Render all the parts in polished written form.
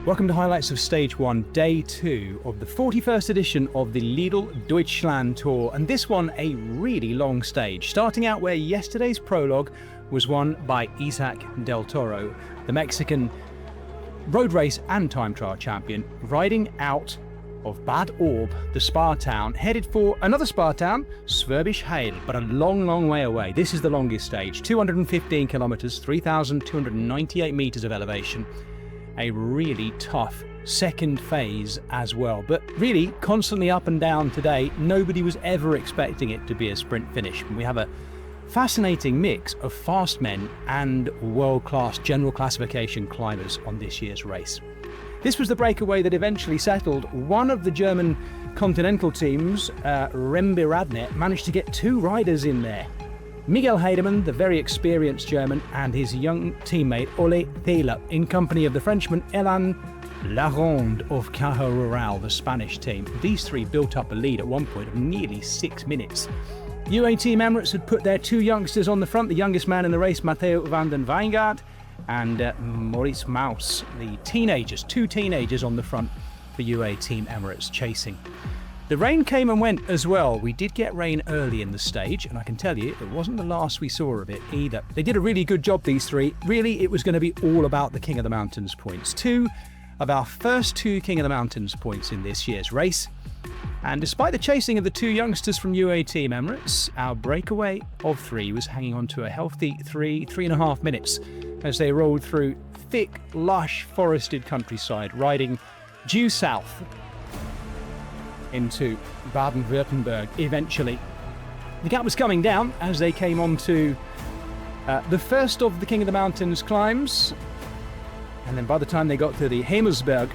Welcome to highlights of Stage 1, Day 2 of the 41st edition of the Lidl Deutschland Tour, and this one a really long stage, starting out where yesterday's prologue was won by Isaac del Toro, the Mexican road race and time trial champion, riding out of Bad Orb, the spa town, headed for another spa town, Schwäbisch Hall, but a long way away. This is the longest stage, 215 kilometers, 3,298 meters of elevation. A really tough second phase as well, but really constantly up and down today. Nobody was ever expecting it to be a sprint finish. We have a fascinating mix of fast men and world-class general classification climbers on this year's race. This was the breakaway that eventually settled. One of the German continental teams, Remporter, managed to get two riders in there. Miguel Heidemann, the very experienced German, and his young teammate Ole Thaler, in company of the Frenchman Elan Laronde of Caja Rural, the Spanish team. These three built up a lead at one point of nearly 6 minutes. UAE Team Emirates had put their two youngsters on the front, the youngest man in the race, Matteo van den Weingart, and Maurice Maus, the teenagers, two teenagers on the front for UAE Team Emirates chasing. The rain came and went as well. We did get rain early in the stage, and I can tell you, it wasn't the last we saw of it either. They did a really good job, these three. Really, it was going to be all about the King of the Mountains points. Two of our first two King of the Mountains points in this year's race. And despite the chasing of the two youngsters from UAE Team Emirates, our breakaway of three was hanging on to a healthy 3.5 minutes as they rolled through thick, lush, forested countryside, riding due south into Baden-Württemberg eventually. The gap was coming down as they came on to the first of the King of the Mountains climbs, and then by the time they got to the Hemelsberg,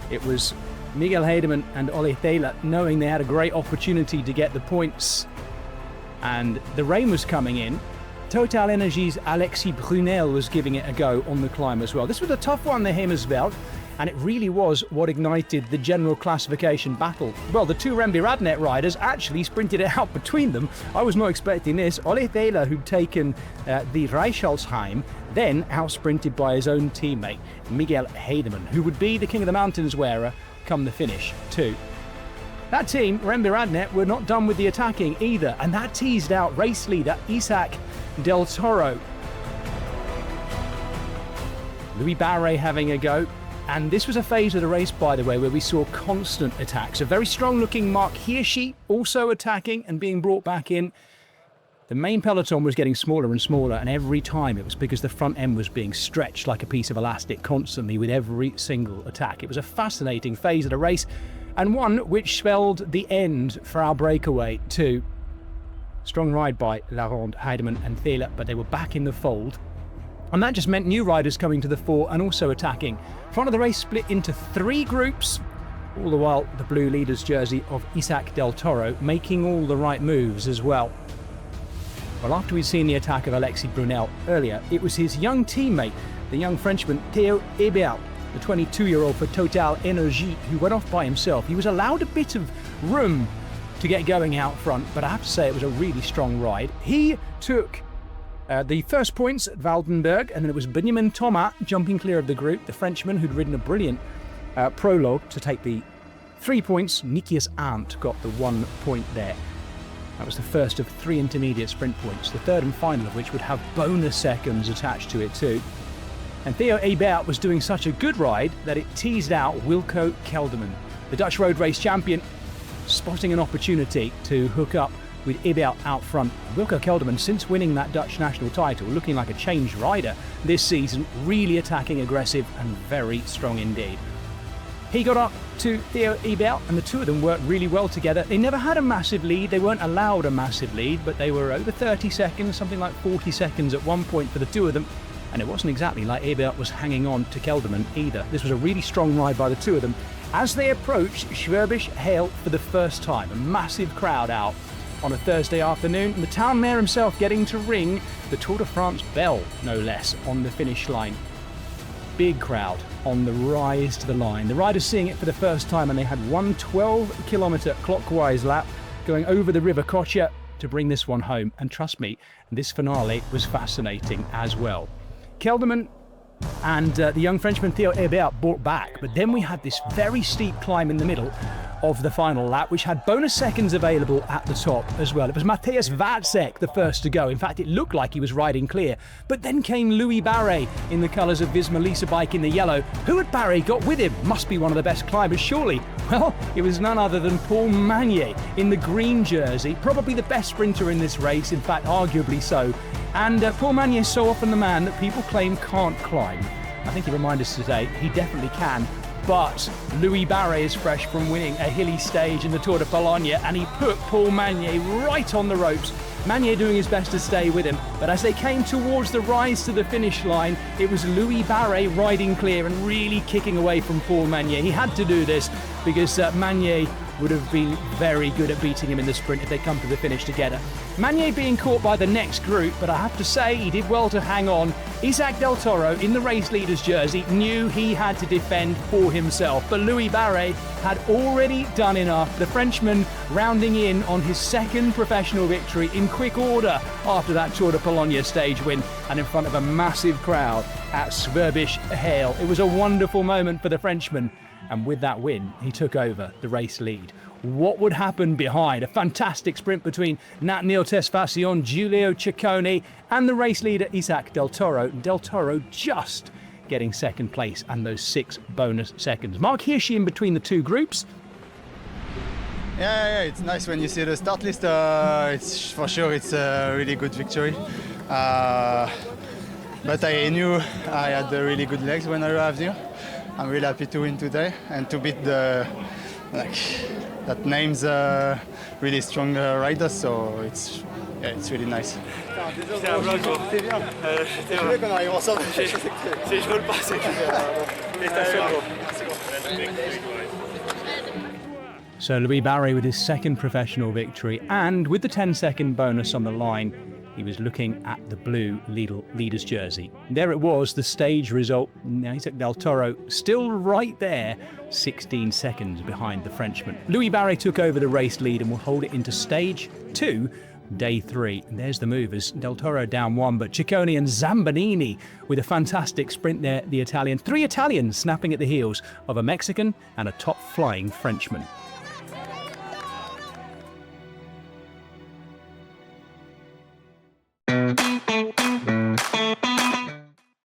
it was Miguel Heidemann and Ole Thaler knowing they had a great opportunity to get the points, and the rain was coming in. Total Energies' Alexis Brunel was giving it a go on the climb as well. This was a tough one, the Hemelsberg, and it really was what ignited the general classification battle. Well, the two Remporter riders actually sprinted it out between them. I was not expecting this. Ole Thaler, who'd taken the Reichelsheim, then out-sprinted by his own teammate, Miguel Heidemann, who would be the King of the Mountains wearer come the finish too. That team, Remporter, were not done with the attacking either, and that teased out race leader Isaac del Toro. Louis Barré having a go. And this was a phase of the race, by the way, where we saw constant attacks. A very strong-looking Mark Hirschi also attacking and being brought back in. The main peloton was getting smaller and smaller, and every time it was because the front end was being stretched like a piece of elastic constantly with every single attack. It was a fascinating phase of the race, and one which spelled the end for our breakaway too. Strong ride by Laronde, Heidemann and Thaler, but they were back in the fold. And that just meant new riders coming to the fore and also attacking. Front of the race split into three groups, all the while the blue leader's jersey of Isaac del Toro making all the right moves as well. Well, after we'd seen the attack of Alexis Brunel earlier, it was his young teammate, the young Frenchman Theo Ebert, the 22-year-old for Total Energy, who went off by himself. He was allowed a bit of room to get going out front, but I have to say it was a really strong ride. He took the first points at Waldenberg, and then it was Benjamin Thomas jumping clear of the group, the Frenchman who'd ridden a brilliant prologue to take the 3 points. Nikias Arndt got the 1 point there. That was the first of 3 intermediate sprint points, the third and final of which would have bonus seconds attached to it too. And Theo Ebert was doing such a good ride that it teased out Wilco Kelderman, the Dutch road race champion, spotting an opportunity to hook up with Ebert out front. Wilco Kelderman, since winning that Dutch national title, looking like a changed rider this season, really attacking, aggressive and very strong indeed. He got up to Theo Ebert and the two of them worked really well together. They never had a massive lead, they weren't allowed a massive lead, but they were over 30 seconds, something like 40 seconds at one point for the two of them, and it wasn't exactly like Ebert was hanging on to Kelderman either. This was a really strong ride by the two of them as they approached Schwäbisch Hall for the first time. A massive crowd out on a Thursday afternoon, and the town mayor himself getting to ring the Tour de France bell, no less, on the finish line. Big crowd on the rise to the line. The riders seeing it for the first time, and they had one 12-kilometre clockwise lap going over the River Kocher to bring this one home. And trust me, this finale was fascinating as well. Kelderman and the young Frenchman Theo Hébert brought back. But then we had this very steep climb in the middle of the final lap, which had bonus seconds available at the top as well. It was Mateusz Wacek the first to go. In fact, it looked like he was riding clear. But then came Louis Barré in the colours of Visma Lease-a-Bike in the yellow. Who had Barré got with him? Must be one of the best climbers, surely. Well, it was none other than Paul Magnier in the green jersey, probably the best sprinter in this race, in fact, arguably so. And Paul Magnier is so often the man that people claim can't climb. I think he reminded us today he definitely can. But Louis Barré is fresh from winning a hilly stage in the Tour de Pologne, and he put Paul Magnier right on the ropes. Magnier doing his best to stay with him, but as they came towards the rise to the finish line, it was Louis Barré riding clear and really kicking away from Paul Magnier. He had to do this because Magnier would have been very good at beating him in the sprint if they come to the finish together. Magnier being caught by the next group, but I have to say he did well to hang on. Isaac Del Toro in the race leader's jersey knew he had to defend for himself, but Louis Barré had already done enough. The Frenchman rounding in on his second professional victory in quick order after that Tour de Pologne stage win and in front of a massive crowd at Schwäbisch Hall. It was a wonderful moment for the Frenchman. And with that win, he took over the race lead. What would happen behind? A fantastic sprint between Nat Nil Tesfacion, Giulio Ciccone, and the race leader Isaac Del Toro. Del Toro just getting second place and those 6 bonus seconds. Mark Hirschi in between the two groups. Yeah, it's nice when you see the start list. It's for sure it's a really good victory. But I knew I had really good legs when I arrived here. I'm really happy to win today and to beat that names really strong riders, so it's really nice. C'était un vlog, quoi. C'était bien. Je voulais qu'on arrive ensemble. Je veux le passer. Félicitations, bro. So Louis Barré with his second professional victory, and with the 10-second bonus on the line, he was looking at the blue Lidl leader's jersey. There it was, the stage result. Isaac Del Toro still right there, 16 seconds behind the Frenchman. Louis Barré took over the race lead and will hold it into stage 2, day 3. And there's the movers. Del Toro down 1, but Ciccone and Zambanini with a fantastic sprint there, the Italian. 3 Italians snapping at the heels of a Mexican and a top-flying Frenchman.